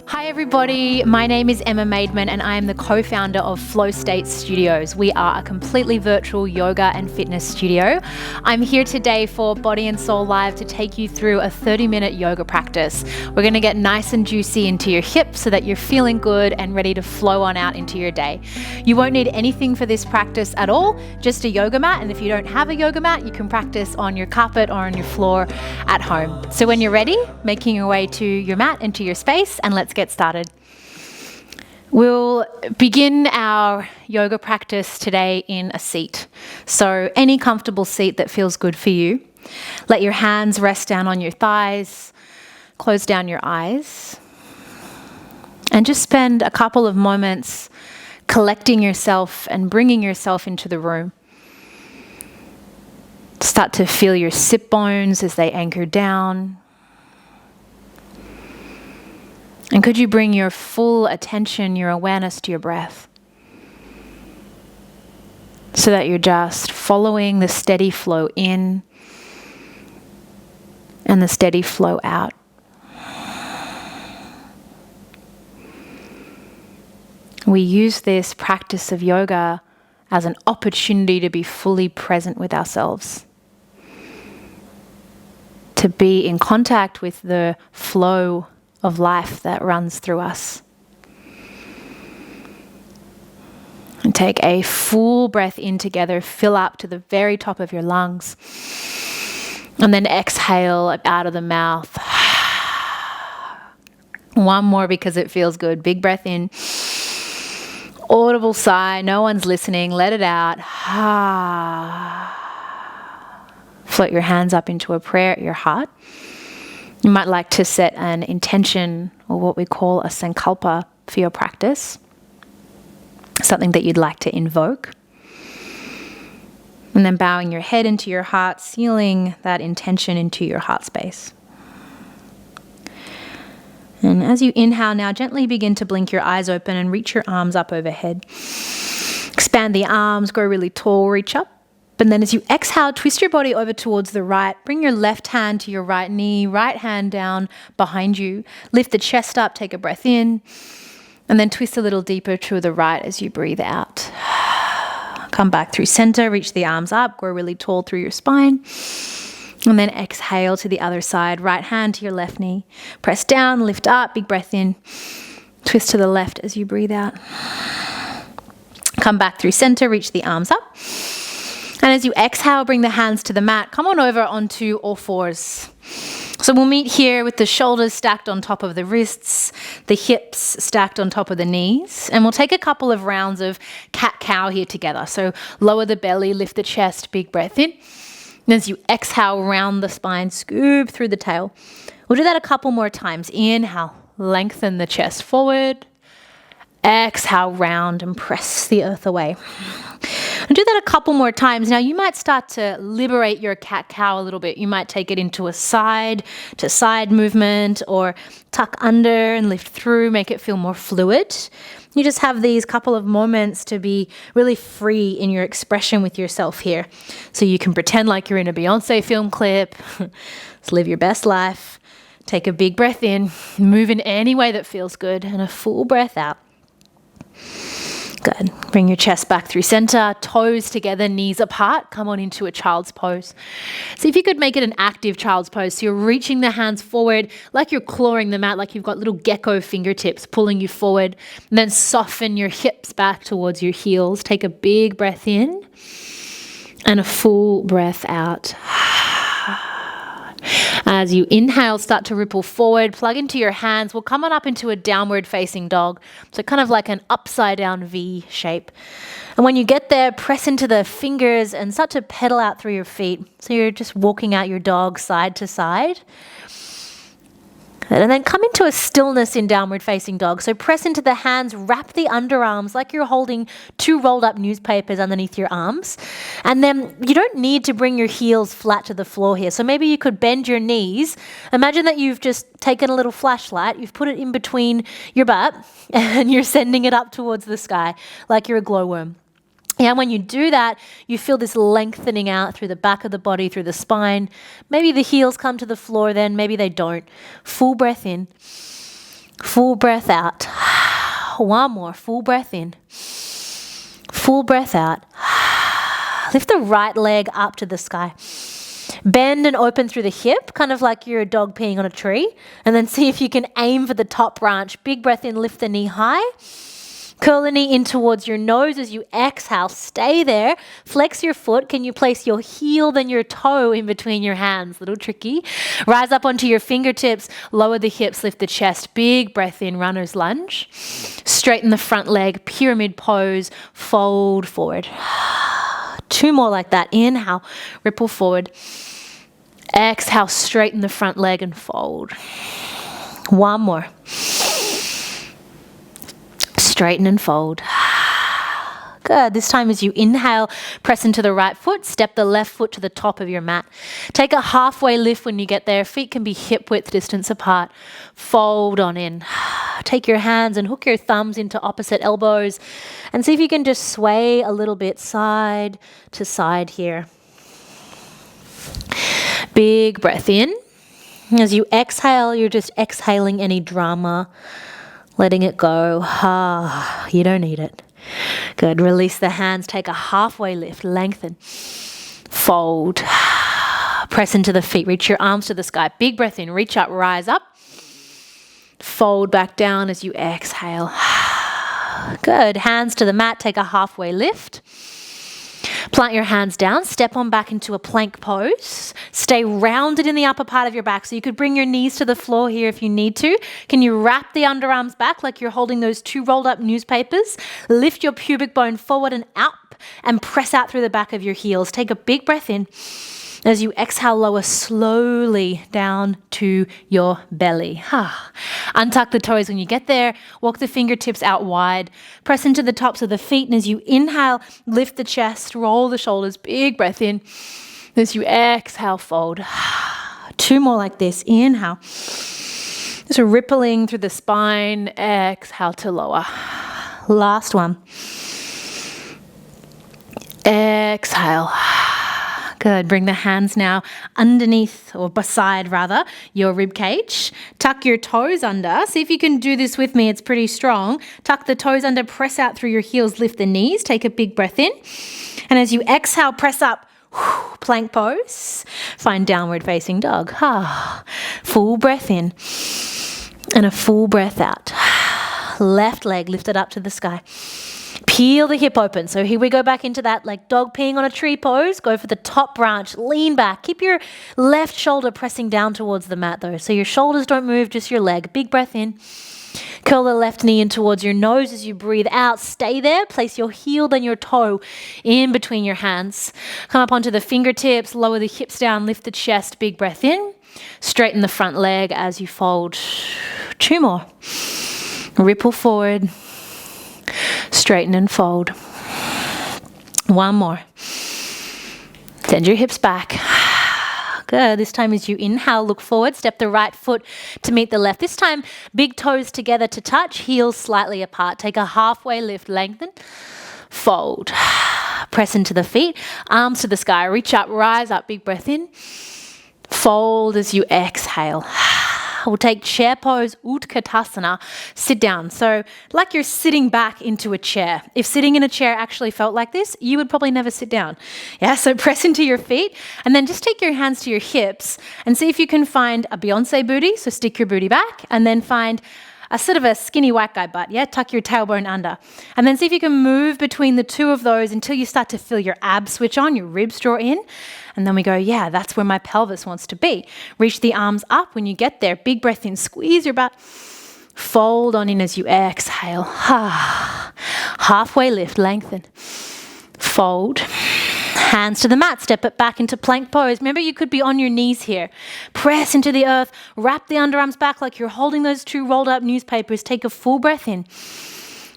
Hi everybody, my name is Emma Maidment and I am the co-founder of Flow State Studios. We are a completely virtual yoga and fitness studio. I'm here today for Body & Soul Live to take you through a 30-minute yoga practice. We're going to get nice and juicy into your hips so that you're feeling good and ready to flow on out into your day. You won't need anything for this practice at all, just a yoga mat, and if you don't have a yoga mat, you can practice on your carpet or on your floor at home. So when you're ready, making your way to your mat and to your space, and let's get started. We'll begin our yoga practice today in a seat. So any comfortable seat that feels good for you. Let your hands rest down on your thighs, close down your eyes, and just spend a couple of moments collecting yourself and bringing yourself into the room. Start to feel your sit bones as they anchor down. And could you bring your full attention, your awareness to your breath so that you're just following the steady flow in and the steady flow out. We use this practice of yoga as an opportunity to be fully present with ourselves, to be in contact with the flow of life that runs through us. And take a full breath in together, fill up to the very top of your lungs, and then exhale out of the mouth. One more because it feels good. Big breath in. Audible sigh, no one's listening, let it out. Float your hands up into a prayer at your heart. You might like to set an intention, or what we call a sankalpa, for your practice. Something that you'd like to invoke. And then bowing your head into your heart, sealing that intention into your heart space. And as you inhale now, gently begin to blink your eyes open and reach your arms up overhead. Expand the arms, grow really tall, reach up. And then as you exhale, twist your body over towards the right. Bring your left hand to your right knee, right hand down behind you. Lift the chest up, take a breath in. And then twist a little deeper to the right as you breathe out. Come back through center, reach the arms up, grow really tall through your spine. And then exhale to the other side, right hand to your left knee. Press down, lift up, big breath in. Twist to the left as you breathe out. Come back through center, reach the arms up. And as you exhale, bring the hands to the mat. Come on over onto all fours. So we'll meet here with the shoulders stacked on top of the wrists, the hips stacked on top of the knees. And we'll take a couple of rounds of cat-cow here together. So lower the belly, lift the chest, big breath in. And as you exhale, round the spine, scoop through the tail. We'll do that a couple more times. Inhale, lengthen the chest forward. Exhale, round and press the earth away. And do that a couple more times. Now you might start to liberate your cat-cow a little bit. You might take it into a side-to-side movement, or tuck under and lift through, make it feel more fluid. You just have these couple of moments to be really free in your expression with yourself here. So you can pretend like you're in a Beyonce film clip. Just live your best life. Take a big breath in, move in any way that feels good, and a full breath out. Good. Bring your chest back through center, toes together, knees apart. Come on into a child's pose. So if you could make it an active child's pose, so you're reaching the hands forward like you're clawing the mat, like you've got little gecko fingertips pulling you forward. And then soften your hips back towards your heels. Take a big breath in and a full breath out. As you inhale, start to ripple forward, plug into your hands. We'll come on up into a downward facing dog. So kind of like an upside down V shape. And when you get there, press into the fingers and start to pedal out through your feet. So you're just walking out your dog side to side. And then come into a stillness in downward facing dog. So press into the hands, wrap the underarms like you're holding 2 rolled up newspapers underneath your arms. And then you don't need to bring your heels flat to the floor here. So maybe you could bend your knees. Imagine that you've just taken a little flashlight, you've put it in between your butt, and you're sending it up towards the sky like you're a glowworm. And when you do that, you feel this lengthening out through the back of the body, through the spine. Maybe the heels come to the floor then, maybe they don't. Full breath in. Full breath out. One more. Full breath in. Full breath out. Lift the right leg up to the sky. Bend and open through the hip, kind of like you're a dog peeing on a tree. And then see if you can aim for the top branch. Big breath in, lift the knee high. Curl the knee in towards your nose as you exhale. Stay there. Flex your foot. Can you place your heel then your toe in between your hands? Little tricky. Rise up onto your fingertips. Lower the hips. Lift the chest. Big breath in. Runner's lunge. Straighten the front leg. Pyramid pose. Fold forward. 2 more like that. Inhale. Ripple forward. Exhale. Straighten the front leg and fold. 1 more. Straighten and fold. Good. This time as you inhale, press into the right foot, step the left foot to the top of your mat. Take a halfway lift when you get there. Feet can be hip width distance apart. Fold on in. Take your hands and hook your thumbs into opposite elbows and see if you can just sway a little bit side to side here. Big breath in. As you exhale, you're just exhaling any drama. Letting it go. You don't need it. Good. Release the hands. Take a halfway lift. Lengthen. Fold. Press into the feet. Reach your arms to the sky. Big breath in. Reach up. Rise up. Fold back down as you exhale. Good. Hands to the mat. Take a halfway lift. Plant your hands down, step on back into a plank pose. Stay rounded in the upper part of your back. So you could bring your knees to the floor here if you need to. Can you wrap the underarms back like you're holding those 2 rolled up newspapers? Lift your pubic bone forward and up and press out through the back of your heels. Take a big breath in. As you exhale, lower slowly down to your belly. Untuck the toes when you get there. Walk the fingertips out wide. Press into the tops of the feet. And as you inhale, lift the chest, roll the shoulders. Big breath in. As you exhale, fold. 2 more like this. Inhale. Just rippling through the spine. Exhale to lower. Last one. Exhale. Good. Bring the hands now underneath or beside rather your rib cage. Tuck your toes under. See if you can do this with me. It's pretty strong. Tuck the toes under, press out through your heels, lift the knees. Take a big breath in. And as you exhale, press up. Plank pose. Find downward facing dog. Full breath in and a full breath out. Left leg lifted up to the sky. Peel the hip open. So here we go back into that like dog peeing on a tree pose. Go for the top branch. Lean back. Keep your left shoulder pressing down towards the mat though. So your shoulders don't move, just your leg. Big breath in. Curl the left knee in towards your nose as you breathe out. Stay there. Place your heel then your toe in between your hands. Come up onto the fingertips. Lower the hips down. Lift the chest. Big breath in. Straighten the front leg as you fold. 2 more. Ripple forward. Straighten and fold. 1 more. Send your hips back. Good. This time as you inhale, look forward. Step the right foot to meet the left. This time, big toes together to touch, heels slightly apart. Take a halfway lift, lengthen, fold. Press into the feet, arms to the sky. Reach up, rise up, big breath in. Fold as you exhale. We'll take chair pose, Utkatasana, sit down. So like you're sitting back into a chair. If sitting in a chair actually felt like this, you would probably never sit down. Yeah, so press into your feet and then just take your hands to your hips and see if you can find a Beyonce booty. So stick your booty back and then find a sort of a skinny white guy butt, yeah? Tuck your tailbone under. And then see if you can move between the 2 of those until you start to feel your abs switch on, your ribs draw in. And then we go, yeah, that's where my pelvis wants to be. Reach the arms up when you get there. Big breath in, squeeze your butt. Fold on in as you exhale. Halfway lift, lengthen. Fold. Hands to the mat, step it back into plank pose. Remember, you could be on your knees here. Press into the earth, wrap the underarms back like you're holding those 2 rolled up newspapers. Take a full breath in.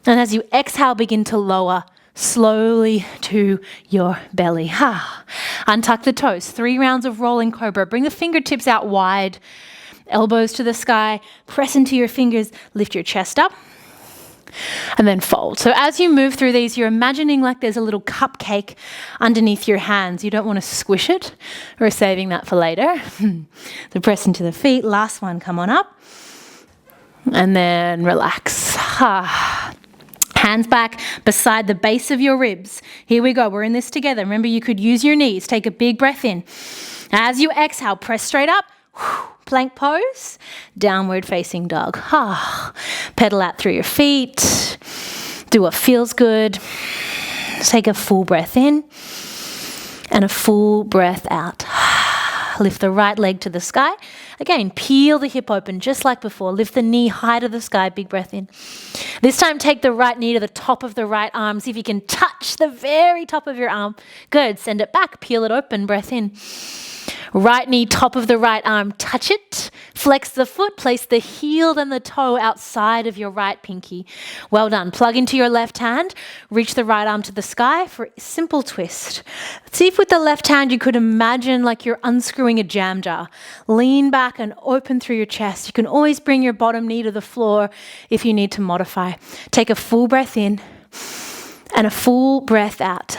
And as you exhale, begin to lower slowly to your belly. Untuck the toes. 3 rounds of rolling cobra. Bring the fingertips out wide. Elbows to the sky. Press into your fingers. Lift your chest up. And then fold. So as you move through these, you're imagining like there's a little cupcake underneath your hands. You don't want to squish it. We're saving that for later. So press into the feet. Last one, come on up. And then relax. Hands back beside the base of your ribs. Here we go. We're in this together. Remember, you could use your knees. Take a big breath in. As you exhale, press straight up. Plank pose. Downward facing dog. Pedal out through your feet. Do what feels good. Take a full breath in and a full breath out. Lift the right leg to the sky. Again, peel the hip open just like before. Lift the knee high to the sky. Big breath in. This time, take the right knee to the top of the right arm. See if you can touch the very top of your arm. Good. Send it back. Peel it open. Breath in. Right knee, top of the right arm. Touch it. Flex the foot. Place the heel and the toe outside of your right pinky. Well done. Plug into your left hand. Reach the right arm to the sky for a simple twist. See if with the left hand you could imagine like you're unscrewing a jam jar. Lean back and open through your chest. You can always bring your bottom knee to the floor if you need to modify. Take a full breath in and a full breath out.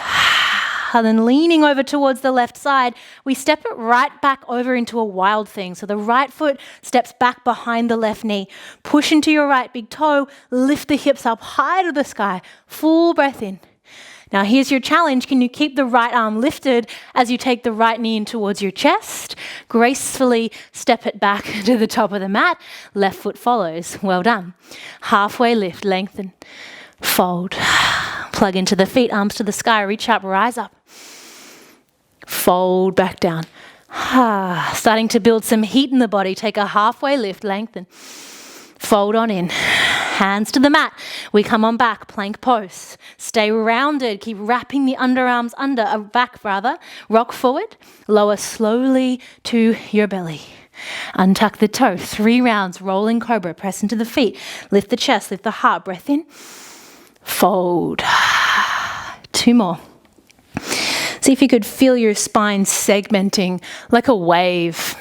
And then leaning over towards the left side, we step it right back over into a wild thing. So the right foot steps back behind the left knee. Push into your right big toe. Lift the hips up high to the sky. Full breath in. Now here's your challenge. Can you keep the right arm lifted as you take the right knee in towards your chest? Gracefully step it back to the top of the mat. Left foot follows. Well done. Halfway lift, lengthen, fold. Plug into the feet, arms to the sky. Reach up, rise up. Fold back down. Starting to build some heat in the body. Take a halfway lift, lengthen. Fold on in. Hands to the mat. We come on back, plank pose. Stay rounded. Keep wrapping the underarms back. Rock forward. Lower slowly to your belly. Untuck the toe. 3 rounds. Rolling cobra. Press into the feet. Lift the chest. Lift the heart. Breath in. Fold. 2 more. See if you could feel your spine segmenting like a wave,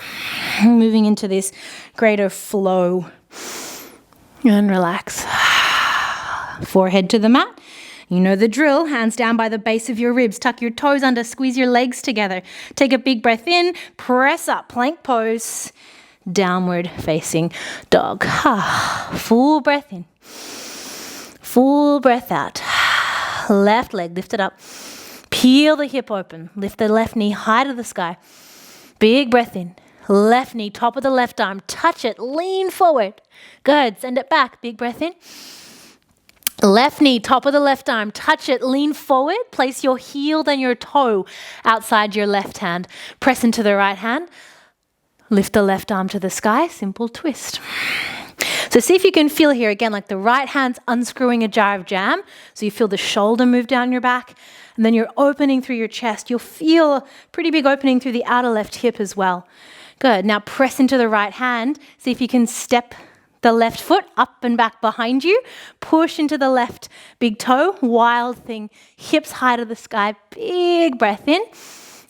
moving into this greater flow. And relax. Forehead to the mat. You know the drill. Hands down by the base of your ribs. Tuck your toes under. Squeeze your legs together. Take a big breath in. Press up. Plank pose. Downward facing dog. Full breath in. Full breath out. Left leg lifted up. Peel the hip open. Lift the left knee high to the sky. Big breath in. Left knee, top of the left arm. Touch it. Lean forward. Good. Send it back. Big breath in. Left knee, top of the left arm. Touch it. Lean forward. Place your heel and your toe outside your left hand. Press into the right hand. Lift the left arm to the sky. Simple twist. So see if you can feel here again, like the right hand's unscrewing a jar of jam. So you feel the shoulder move down your back. And then you're opening through your chest. You'll feel a pretty big opening through the outer left hip as well. Good. Now press into the right hand. See if you can step the left foot up and back behind you. Push into the left big toe. Wild thing. Hips high to the sky. Big breath in.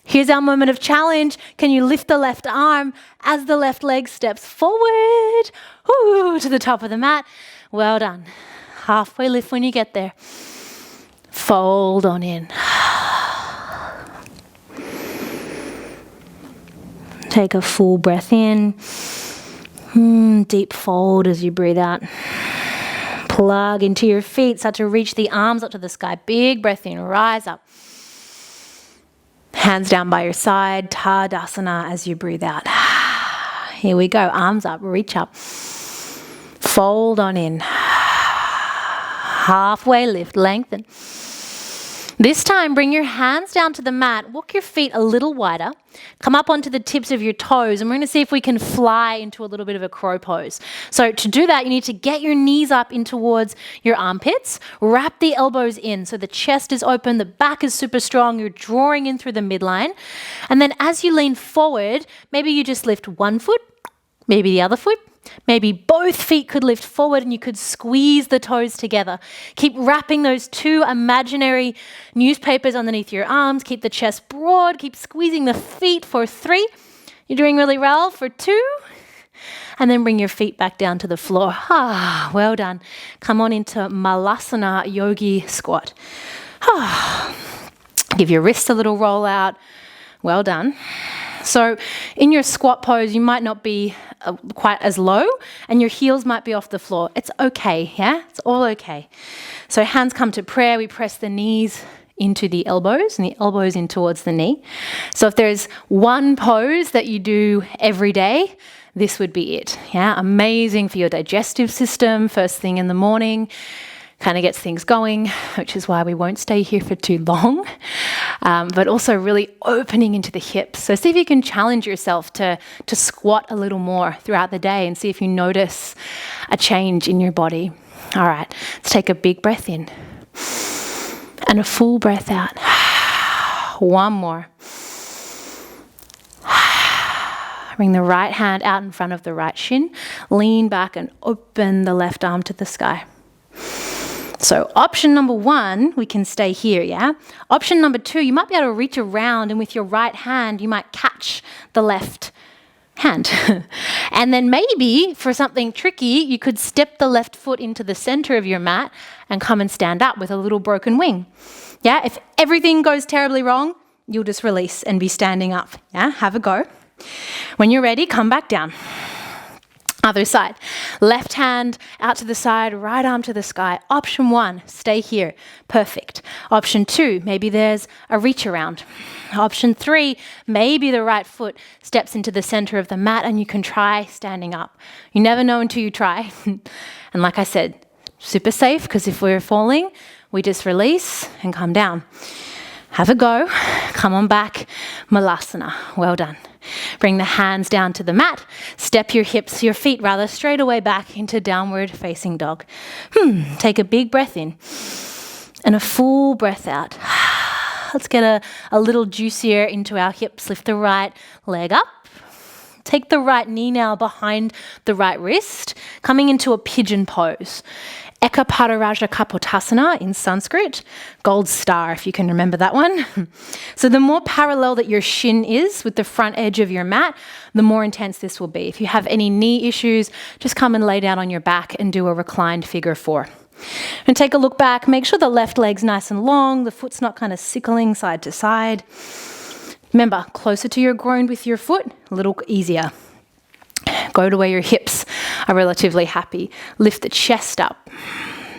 Here's our moment of challenge. Can you lift the left arm as the left leg steps forward? To the top of the mat. Well done. Halfway lift when you get there. Fold on in. Take a full breath in. Deep fold as you breathe out. Plug into your feet. Start to reach the arms up to the sky. Big breath in. Rise up. Hands down by your side. Tadasana as you breathe out. Here we go. Arms up. Reach up. Fold on in. Halfway lift. Lengthen. This time, bring your hands down to the mat. Walk your feet a little wider. Come up onto the tips of your toes. And we're going to see if we can fly into a little bit of a crow pose. So to do that, you need to get your knees up in towards your armpits. Wrap the elbows in so the chest is open, the back is super strong. You're drawing in through the midline. And then as you lean forward, maybe you just lift one foot, maybe the other foot. Maybe both feet could lift forward and you could squeeze the toes together. Keep wrapping those 2 imaginary newspapers underneath your arms. Keep the chest broad. Keep squeezing the feet for 3. You're doing really well for 2. And then bring your feet back down to the floor. Well done. Come on into Malasana Yogi squat. Give your wrists a little roll out. Well done. So in your squat pose, you might not be quite as low and your heels might be off the floor. It's okay, yeah? It's all okay. So hands come to prayer. We press the knees into the elbows and the elbows in towards the knee. So if there's one pose that you do every day, this would be it, yeah? Amazing for your digestive system, first thing in the morning. Kind of gets things going, which is why we won't stay here for too long, but also really opening into the hips. So see if you can challenge yourself to squat a little more throughout the day and see if you notice a change in your body. All right, let's take a big breath in and a full breath out. One more. Bring the right hand out in front of the right shin. Lean back and open the left arm to the sky. So option number 1, we can stay here, yeah? Option number 2, you might be able to reach around and with your right hand, you might catch the left hand. And then maybe for something tricky, you could step the left foot into the center of your mat and come and stand up with a little broken wing. Yeah, if everything goes terribly wrong, you'll just release and be standing up. Yeah, have a go. When you're ready, come back down. Other side. Left hand out to the side, right arm to the sky. Option 1, stay here. Perfect. Option 2, maybe there's a reach around. Option 3, maybe the right foot steps into the center of the mat and you can try standing up. You never know until you try. And like I said, super safe because if we're falling, we just release and come down. Have a go. Come on back. Malasana. Well done. Bring the hands down to the mat. Step your feet straight away back into downward facing dog. Take a big breath in and a full breath out. Let's get a little juicier into our hips. Lift the right leg up. Take the right knee now behind the right wrist, coming into a pigeon pose. Utkatasana in Sanskrit, gold star if you can remember that one. So the more parallel that your shin is with the front edge of your mat, the more intense this will be. If you have any knee issues, just come and lay down on your back and do a reclined figure 4. And take a look back, make sure the left leg's nice and long, the foot's not kind of sickling side to side. Remember, closer to your groin with your foot, a little easier. Go to where your hips are relatively happy. Lift the chest up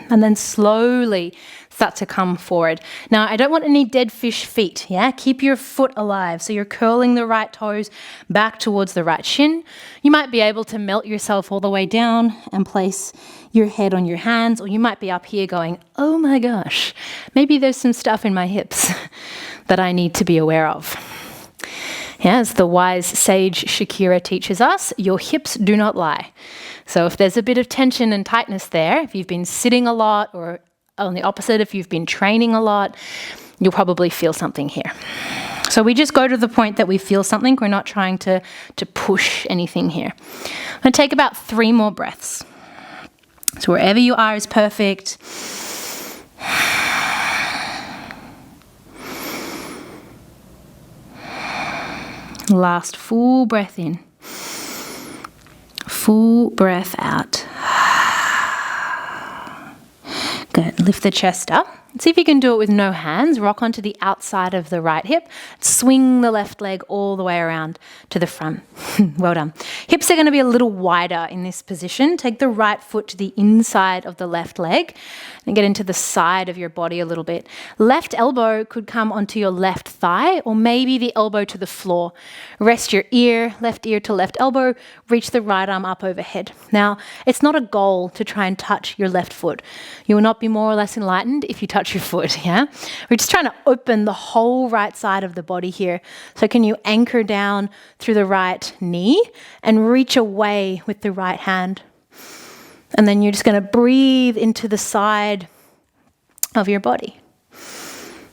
and then slowly start to come forward. Now, I don't want any dead fish feet, yeah? Keep your foot alive. So you're curling the right toes back towards the right shin. You might be able to melt yourself all the way down and place your head on your hands, or you might be up here going, oh my gosh, maybe there's some stuff in my hips that I need to be aware of. Yeah, as the wise sage Shakira teaches us, your hips do not lie. So if there's a bit of tension and tightness there, if you've been sitting a lot, or on the opposite, if you've been training a lot, you'll probably feel something here. So we just go to the point that we feel something. We're not trying to push anything here. I'm going to take about 3 more breaths. So wherever you are is perfect. Last full breath in. Full breath out. Good. Lift the chest up. See if you can do it with no hands. Rock onto the outside of the right hip. Swing the left leg all the way around to the front. Well done. Hips are going to be a little wider in this position. Take the right foot to the inside of the left leg and get into the side of your body a little bit. Left elbow could come onto your left thigh or maybe the elbow to the floor. Rest your left ear to left elbow. Reach the right arm up overhead. Now, it's not a goal to try and touch your left foot. You will not be more or less enlightened if you touch your foot, yeah? We're just trying to open the whole right side of the body here. So can you anchor down through the right knee and reach away with the right hand? And then you're just going to breathe into the side of your body.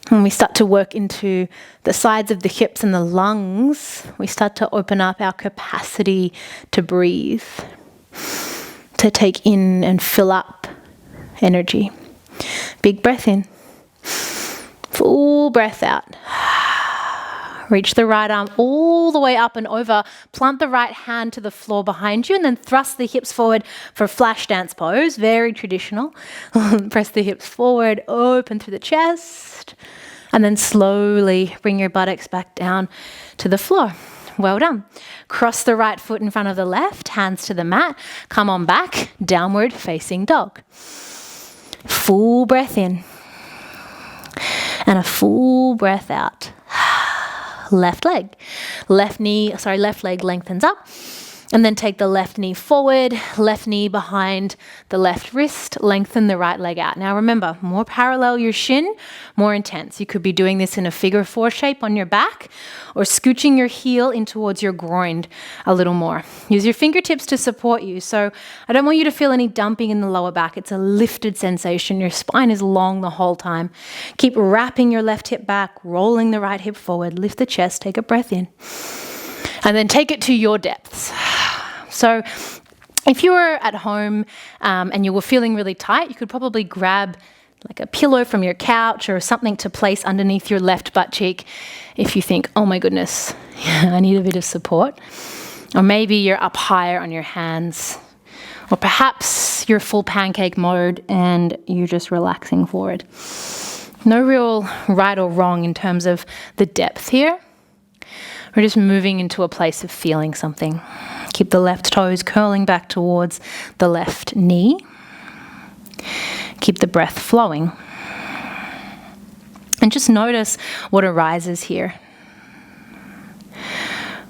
When we start to work into the sides of the hips and the lungs, we start to open up our capacity to breathe, to take in and fill up energy. Big breath in. Full breath out. Reach the right arm all the way up and over. Plant the right hand to the floor behind you and then thrust the hips forward for a flash dance pose. Very traditional. Press the hips forward, open through the chest, and then slowly bring your buttocks back down to the floor. Well done. Cross the right foot in front of the left, hands to the mat. Come on back, downward facing dog. Full breath in. And a full breath out. Left leg. Left leg lengthens up. And then take the left knee forward, left knee behind the left wrist, lengthen the right leg out. Now remember, more parallel your shin, more intense. You could be doing this in a figure 4 shape on your back or scooching your heel in towards your groin a little more. Use your fingertips to support you. So I don't want you to feel any dumping in the lower back. It's a lifted sensation. Your spine is long the whole time. Keep wrapping your left hip back, rolling the right hip forward, lift the chest, take a breath in. And then take it to your depths. So if you were at home and you were feeling really tight, you could probably grab like a pillow from your couch or something to place underneath your left butt cheek if you think, oh my goodness, I need a bit of support. Or maybe you're up higher on your hands. Or perhaps you're full pancake mode and you're just relaxing forward. No real right or wrong in terms of the depth here. We're just moving into a place of feeling something. Keep the left toes curling back towards the left knee. Keep the breath flowing. And just notice what arises here.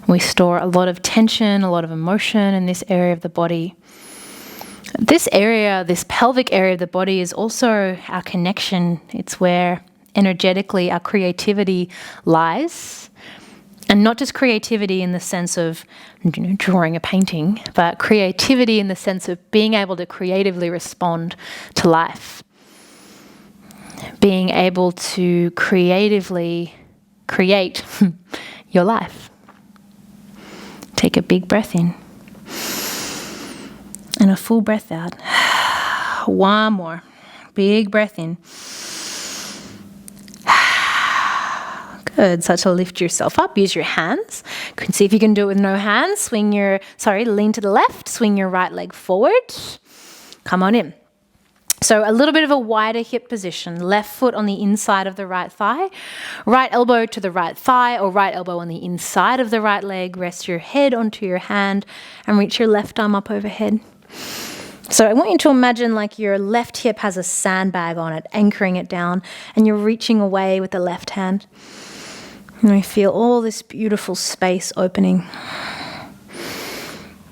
We store a lot of tension, a lot of emotion in this area of the body. This area, this pelvic area of the body is also our connection. It's where energetically our creativity lies. And not just creativity in the sense of, drawing a painting, but creativity in the sense of being able to creatively respond to life. Being able to creatively create your life. Take a big breath in. And a full breath out. One more. Big breath in. Good. Start to lift yourself up. Use your hands. You can see if you can do it with no hands. Lean to the left. Swing your right leg forward. Come on in. So a little bit of a wider hip position. Left foot on the inside of the right thigh. Right elbow to the right thigh or right elbow on the inside of the right leg. Rest your head onto your hand and reach your left arm up overhead. So I want you to imagine like your left hip has a sandbag on it, anchoring it down, and you're reaching away with the left hand. And we feel all this beautiful space opening.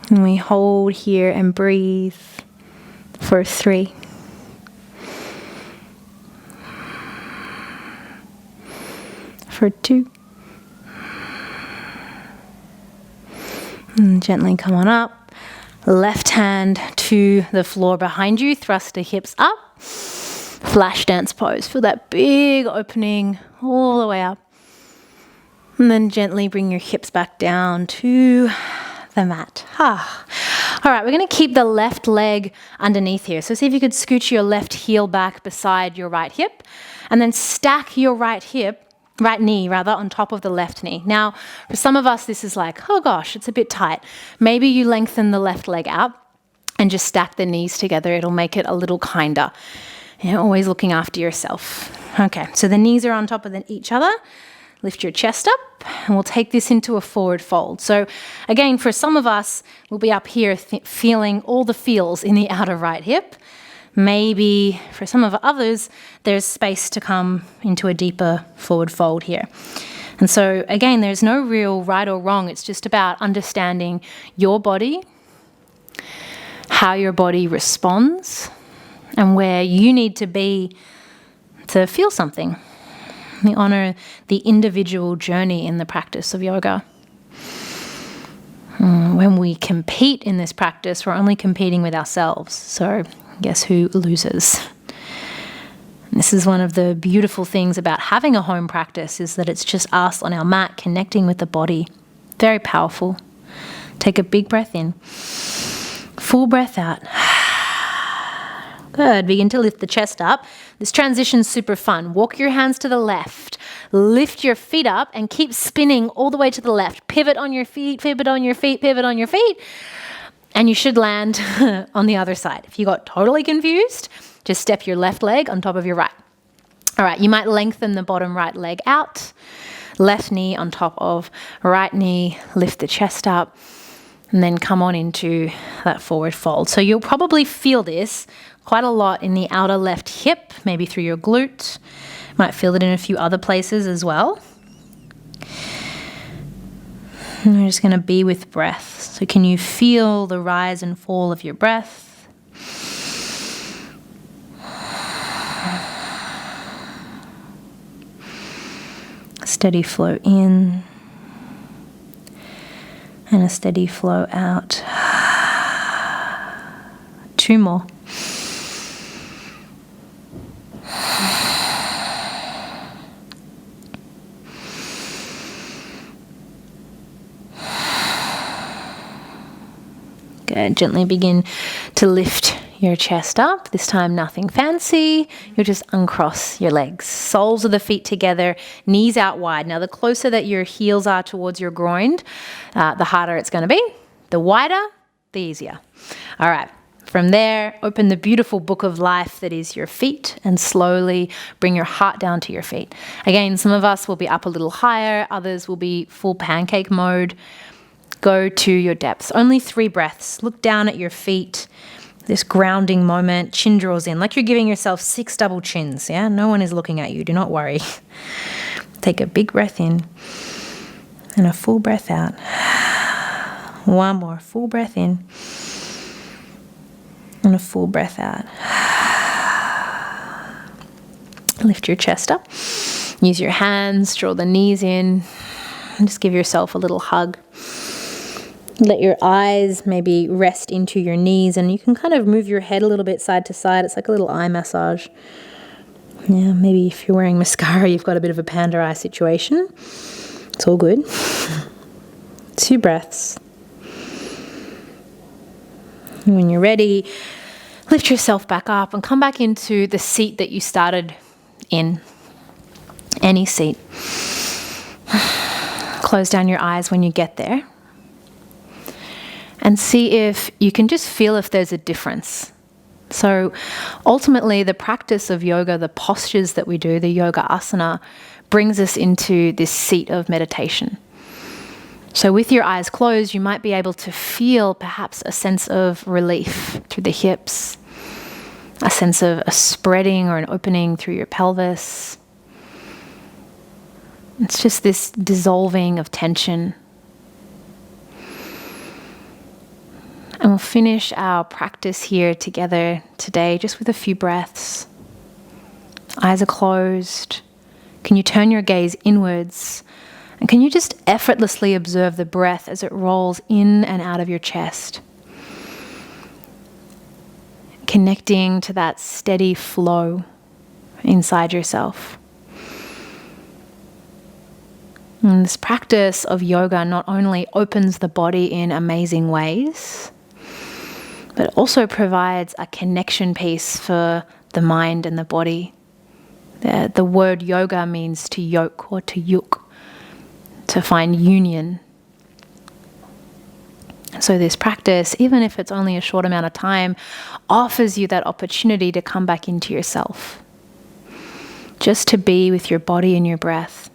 And we hold here and breathe for 3. For 2. And gently come on up. Left hand to the floor behind you. Thrust the hips up. Flash dance pose. Feel that big opening all the way up. And then gently bring your hips back down to the mat. All right, we're going to keep the left leg underneath here. So see if you could scooch your left heel back beside your right hip and then stack your right knee on top of the left knee. Now, for some of us, this is like, oh gosh, it's a bit tight. Maybe you lengthen the left leg out and just stack the knees together. It'll make it a little kinder. Always looking after yourself. Okay, so the knees are on top of each other. Lift your chest up and we'll take this into a forward fold. So again, for some of us, we'll be up here feeling all the feels in the outer right hip. Maybe for some of others, there's space to come into a deeper forward fold here. And so again, there's no real right or wrong. It's just about understanding your body, how your body responds, and where you need to be to feel something. We honor the individual journey in the practice of yoga. When we compete in this practice, we're only competing with ourselves. So guess who loses? And this is one of the beautiful things about having a home practice is that it's just us on our mat connecting with the body. Very powerful. Take a big breath in. Full breath out. Good. Begin to lift the chest up. This transition's super fun. Walk your hands to the left. Lift your feet up and keep spinning all the way to the left. Pivot on your feet, pivot on your feet, pivot on your feet. And you should land on the other side. If you got totally confused, just step your left leg on top of your right. All right, you might lengthen the bottom right leg out. left knee on top of right knee, lift the chest up, and then come on into that forward fold. So you'll probably feel this quite a lot in the outer left hip, maybe through your glute. Might feel it in a few other places as well. And we're just going to be with breath. So can you feel the rise and fall of your breath? Steady flow in and a steady flow out. 2 more. Good. Gently begin to lift your chest up. This time nothing fancy. You'll just uncross your legs. Soles of the feet together, knees out wide. Now the closer that your heels are towards your groin, the harder it's going to be. The wider, the easier. All right. From there, open the beautiful book of life that is your feet and slowly bring your heart down to your feet. Again, some of us will be up a little higher. Others will be full pancake mode. Go to your depths. Only 3 breaths. Look down at your feet. This grounding moment, chin draws in, like you're giving yourself 6 double chins, yeah? No one is looking at you, do not worry. Take a big breath in and a full breath out. 1 more, full breath in and a full breath out. Lift your chest up, use your hands, draw the knees in, and just give yourself a little hug. Let your eyes maybe rest into your knees, and you can kind of move your head a little bit side to side. It's like a little eye massage. Yeah, maybe if you're wearing mascara, you've got a bit of a panda eye situation. It's all good. 2 breaths. And when you're ready, lift yourself back up and come back into the seat that you started in. Any seat. Close down your eyes when you get there. And see if you can just feel if there's a difference. So ultimately, the practice of yoga, the postures that we do, the yoga asana, brings us into this seat of meditation. So with your eyes closed, you might be able to feel perhaps a sense of relief through the hips, a sense of a spreading or an opening through your pelvis. It's just this dissolving of tension. And we'll finish our practice here together today just with a few breaths. Eyes are closed. Can you turn your gaze inwards? And can you just effortlessly observe the breath as it rolls in and out of your chest? Connecting to that steady flow inside yourself. And this practice of yoga not only opens the body in amazing ways, but also provides a connection piece for the mind and the body. The word yoga means to yoke or to yuk, to find union. So this practice, even if it's only a short amount of time, offers you that opportunity to come back into yourself. Just to be with your body and your breath.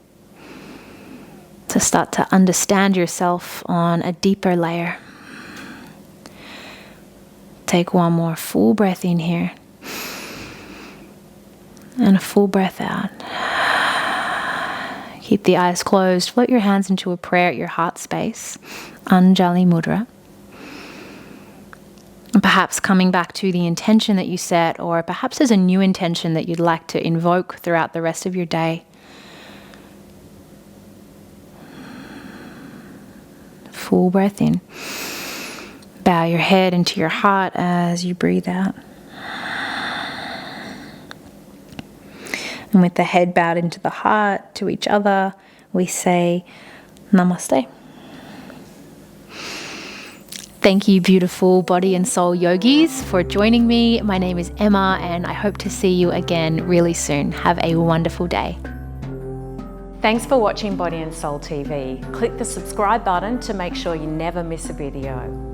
To start to understand yourself on a deeper layer. Take 1 more full breath in here. And a full breath out. Keep the eyes closed. Float your hands into a prayer at your heart space. Anjali Mudra. And perhaps coming back to the intention that you set, or perhaps there's a new intention that you'd like to invoke throughout the rest of your day. Full breath in. Bow your head into your heart as you breathe out. And with the head bowed into the heart to each other, we say Namaste. Thank you, beautiful body and soul yogis, for joining me. My name is Emma, and I hope to see you again really soon. Have a wonderful day. Thanks for watching Body and Soul TV. Click the subscribe button to make sure you never miss a video.